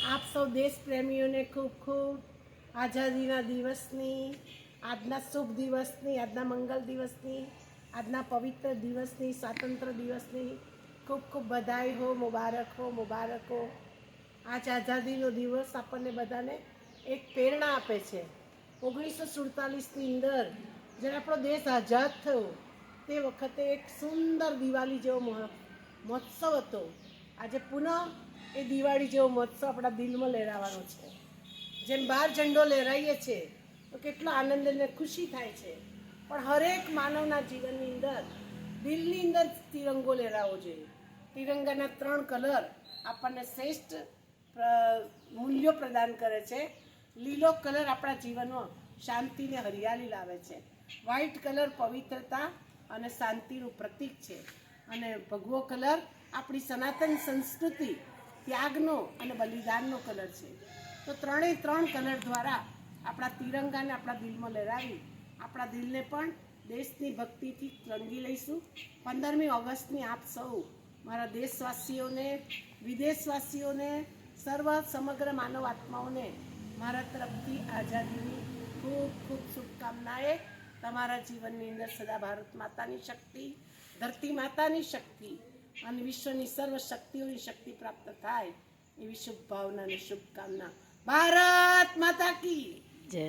આપ સૌ દેશ પ્રેમીઓને ખૂબ ખૂબ આઝાદીના દિવસની, આજના શુભ દિવસની, આજના મંગલ દિવસની, આજના પવિત્ર દિવસની, સ્વાતંત્ર્ય દિવસની ખૂબ ખૂબ બધાઈ હો, મુબારક હો. આજ આઝાદીનો દિવસ આપણને બધાને એક પ્રેરણા આપે છે. 1947ની અંદર જ્યારે આપણો દેશ આઝાદ થયો તે વખતે એક સુંદર દિવાળી જેવો મહોત્સવ હતો. આજે પુનઃ એ દિવાળી જેવો મહોત્સવ આપણા દિલમાં લહેરાવાનો છે. જેમ બહાર ઝંડો લહેરાઈએ છીએ તો કેટલો આનંદ અને ખુશી થાય છે, પણ હરેક માનવના જીવનની અંદર દિલની અંદર તિરંગો લહેરાવો જોઈએ. તિરંગાના 3 કલર આપણને શ્રેષ્ઠ મૂલ્યો પ્રદાન કરે છે. લીલો કલર આપણા જીવનમાં શાંતિને હરિયાળી લાવે છે. વ્હાઇટ કલર પવિત્રતા અને શાંતિનું પ્રતીક છે. અને ભગવો કલર આપણી સનાતન સંસ્કૃતિ, ત્યાગનો અને બલિદાનનો કલર છે. તો 3 કલર દ્વારા આપણા તિરંગાને આપણા દિલમાં લહેરાવી આપણા દિલને પણ દેશની ભક્તિથી રંગી લઈશું. 15મી ઓગસ્ટની આપ સૌ મારા દેશવાસીઓને, વિદેશવાસીઓને, સમગ્ર માનવ આત્માઓને મારા તરફથી આઝાદીની ખૂબ ખૂબ શુભકામનાએ. તમારા જીવનની અંદર સદા ભારત માતાની શક્તિ, ધરતી માતાની શક્તિ અને વિશ્વની સર્વ શક્તિઓની શક્તિ પ્રાપ્ત થાય એવી શુભ ભાવના અને શુભકામના. ભારત માતા કી જય.